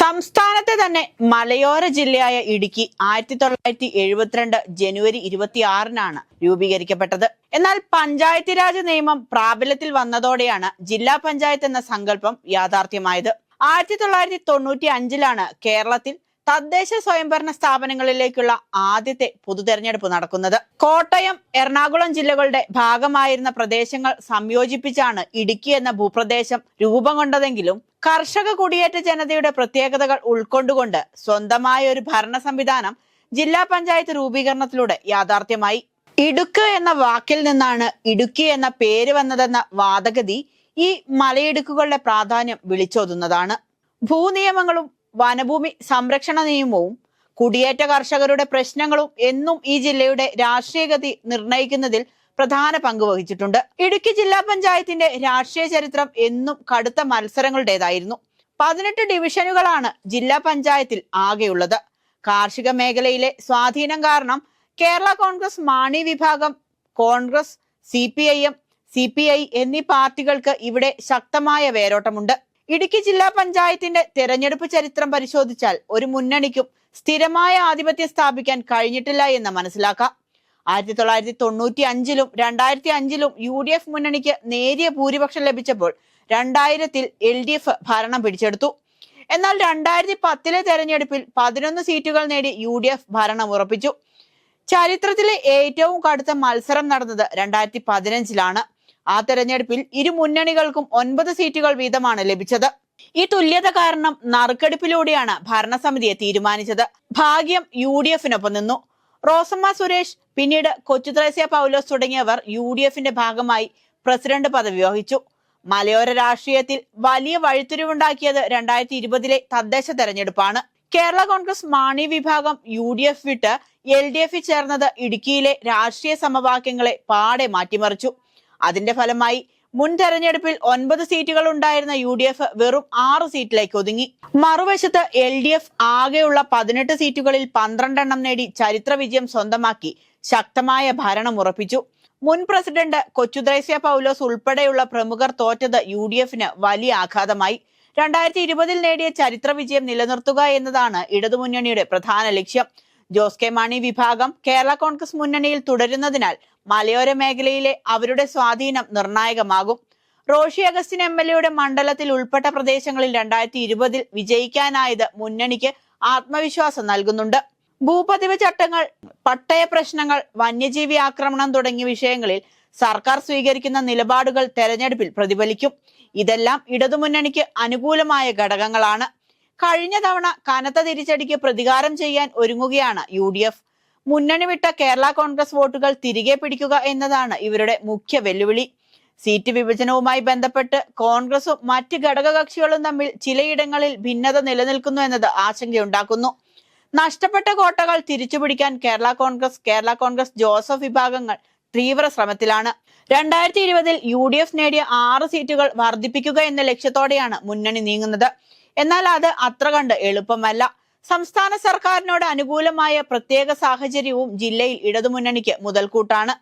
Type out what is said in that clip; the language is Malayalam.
സംസ്ഥാനത്തെ തന്നെ മലയോര ജില്ലയായ ഇടുക്കി 1972 ജനുവരി 26-നാണ് രൂപീകരിക്കപ്പെട്ടത്. എന്നാൽ പഞ്ചായത്ത് രാജ് നിയമം പ്രാബല്യത്തിൽ വന്നതോടെയാണ് ജില്ലാ പഞ്ചായത്ത് എന്ന സങ്കല്പം യാഥാർത്ഥ്യമായത്. 1995-ലാണ് കേരളത്തിൽ തദ്ദേശ സ്വയംഭരണ സ്ഥാപനങ്ങളിലേക്കുള്ള ആദ്യത്തെ പൊതുതെരഞ്ഞെടുപ്പ് നടക്കുന്നത്. കോട്ടയം, എറണാകുളം ജില്ലകളുടെ ഭാഗമായിരുന്ന പ്രദേശങ്ങൾ സംയോജിപ്പിച്ചാണ് ഇടുക്കി എന്ന ഭൂപ്രദേശം രൂപം കൊണ്ടതെങ്കിലും കർഷക കുടിയേറ്റ ജനതയുടെ പ്രത്യേകതകൾ ഉൾക്കൊണ്ടുകൊണ്ട് സ്വന്തമായ ഒരു ഭരണ സംവിധാനം ജില്ലാ പഞ്ചായത്ത് രൂപീകരണത്തിലൂടെ യാഥാർത്ഥ്യമായി. ഇടുക്ക് എന്ന വാക്കിൽ നിന്നാണ് ഇടുക്കി എന്ന പേര് വന്നതെന്ന വാദഗതി ഈ മലയിടുക്കുകളുടെ പ്രാധാന്യം വിളിച്ചോതുന്നതാണ്. ഭൂനിയമങ്ങളും വനഭൂമി സംരക്ഷണ നിയമവും കുടിയേറ്റ കർഷകരുടെ പ്രശ്നങ്ങളും എന്നും ഈ ജില്ലയുടെ രാഷ്ട്രീയഗതി നിർണയിക്കുന്നതിൽ പ്രധാന പങ്ക് വഹിച്ചിട്ടുണ്ട്. ഇടുക്കി ജില്ലാ പഞ്ചായത്തിന്റെ രാഷ്ട്രീയ ചരിത്രം എന്നും കടുത്ത മത്സരങ്ങളുടേതായിരുന്നു. 18 ഡിവിഷനുകളാണ് ജില്ലാ പഞ്ചായത്തിൽ ആകെയുള്ളത്. കാർഷിക മേഖലയിലെ സ്വാധീനം കാരണം കേരള കോൺഗ്രസ് മാണി വിഭാഗം, കോൺഗ്രസ്, CPIM, CPI എന്നീ പാർട്ടികൾക്ക് ഇവിടെ ശക്തമായ വേരോട്ടമുണ്ട്. ഇടുക്കി ജില്ലാ പഞ്ചായത്തിന്റെ തെരഞ്ഞെടുപ്പ് ചരിത്രം പരിശോധിച്ചാൽ ഒരു മുന്നണിക്കും സ്ഥിരമായ ആധിപത്യം സ്ഥാപിക്കാൻ കഴിഞ്ഞിട്ടില്ല എന്ന് മനസ്സിലാക്കാം. 1995-ലും 2005-ലും UDF മുന്നണിക്ക് നേരിയ ഭൂരിപക്ഷം ലഭിച്ചപ്പോൾ 2000-ൽ LDF ഭരണം പിടിച്ചെടുത്തു. എന്നാൽ 2010-ലെ തെരഞ്ഞെടുപ്പിൽ 11 സീറ്റുകൾ നേടി UDF ഭരണം ഉറപ്പിച്ചു. ചരിത്രത്തിലെ ഏറ്റവും കടുത്ത മത്സരം നടന്നത് 2015-ലാണ്. ആ തെരഞ്ഞെടുപ്പിൽ ഇരു മുന്നണികൾക്കും 9 സീറ്റുകൾ വീതമാണ് ലഭിച്ചത്. ഈ തുല്യത കാരണം നറുക്കെടുപ്പിലൂടെയാണ് ഭരണസമിതിയെ തീരുമാനിച്ചത്. ഭാഗ്യം UDF-നൊപ്പം നിന്നു. റോസമ്മ സുരേഷ്, പിന്നീട് കൊച്ചുത്രേസ്യ പൗലോസ് തുടങ്ങിയവർ UDF-ന്റെ ഭാഗമായി പ്രസിഡന്റ് പദവി വഹിച്ചു. മലയോര രാഷ്ട്രീയത്തിൽ വലിയ വഴിത്തിരിവുണ്ടാക്കിയത് 2020-ലെ തദ്ദേശ തെരഞ്ഞെടുപ്പാണ്. കേരള കോൺഗ്രസ് മാണി വിഭാഗം UDF വിട്ട് LDF-ൽ ചേർന്നത് ഇടുക്കിയിലെ രാഷ്ട്രീയ സമവാക്യങ്ങളെ പാടെ മാറ്റിമറിച്ചു. അതിന്റെ ഫലമായി മുൻ തെരഞ്ഞെടുപ്പിൽ 9 സീറ്റുകൾ ഉണ്ടായിരുന്ന UDF വെറും 6 സീറ്റിലേക്ക് ഒതുങ്ങി. മറുവശത്ത് LDF ആകെയുള്ള 18 സീറ്റുകളിൽ 12 എണ്ണം നേടി ചരിത്ര വിജയം സ്വന്തമാക്കി ശക്തമായ ഭരണം ഉറപ്പിച്ചു. മുൻ പ്രസിഡന്റ് കൊച്ചുത്രേസ്യ പൗലോസ് ഉൾപ്പെടെയുള്ള പ്രമുഖർ തോറ്റത് UDF-ന് വലിയ ആഘാതമായി. 2020-ൽ നേടിയ ചരിത്ര വിജയം നിലനിർത്തുക എന്നതാണ് ഇടതുമുന്നണിയുടെ പ്രധാന ലക്ഷ്യം. ജോസ് കെ മാണി വിഭാഗം കേരള കോൺഗ്രസ് മുന്നണിയിൽ തുടരുന്നതിനാൽ മലയോര മേഖലയിലെ അവരുടെ സ്വാധീനം നിർണായകമാകും. റോഷി അഗസ്റ്റിൻ MLA-യുടെ മണ്ഡലത്തിൽ ഉൾപ്പെട്ട പ്രദേശങ്ങളിൽ 2020-ൽ വിജയിക്കാനായത് മുന്നണിക്ക് ആത്മവിശ്വാസം നൽകുന്നുണ്ട്. ഭൂപതിവ് ചട്ടങ്ങൾ, പട്ടയ പ്രശ്നങ്ങൾ, വന്യജീവി ആക്രമണം തുടങ്ങിയ വിഷയങ്ങളിൽ സർക്കാർ സ്വീകരിക്കുന്ന നിലപാടുകൾ തെരഞ്ഞെടുപ്പിൽ പ്രതിഫലിക്കും. ഇതെല്ലാം ഇടതുമുന്നണിക്ക് അനുകൂലമായ ഘടകങ്ങളാണ്. കഴിഞ്ഞ തവണ കനത്ത തിരിച്ചടിക്ക് പ്രതികാരം ചെയ്യാൻ ഒരുങ്ങുകയാണ് UDF. മുന്നണി വിട്ട കേരള കോൺഗ്രസ് വോട്ടുകൾ തിരികെ പിടിക്കുക എന്നതാണ് ഇവരുടെ മുഖ്യ വെല്ലുവിളി. സീറ്റ് വിഭജനവുമായി ബന്ധപ്പെട്ട് കോൺഗ്രസും മറ്റ് ഘടകകക്ഷികളും തമ്മിൽ ചിലയിടങ്ങളിൽ ഭിന്നത നിലനിൽക്കുന്നു എന്നത് ആശങ്കയുണ്ടാക്കുന്നു. നഷ്ടപ്പെട്ട കോട്ടകൾ തിരിച്ചുപിടിക്കാൻ കേരള കോൺഗ്രസ് ജോസഫ് വിഭാഗങ്ങൾ തീവ്ര ശ്രമത്തിലാണ്. 2020-ൽ UDF നേടിയ 6 സീറ്റുകൾ വർദ്ധിപ്പിക്കുക എന്ന ലക്ഷ്യത്തോടെയാണ് മുന്നണി നീങ്ങുന്നത്. എന്നാൽ അത് അത്ര കണ്ട് എളുപ്പമല്ല. സംസ്ഥാന സർക്കാരിനോട് അനുകൂലമായ പ്രത്യേക സാഹചര്യവും ജില്ലയിൽ ഇടതുമുന്നണിക്ക് മുതൽക്കൂട്ടാണ്.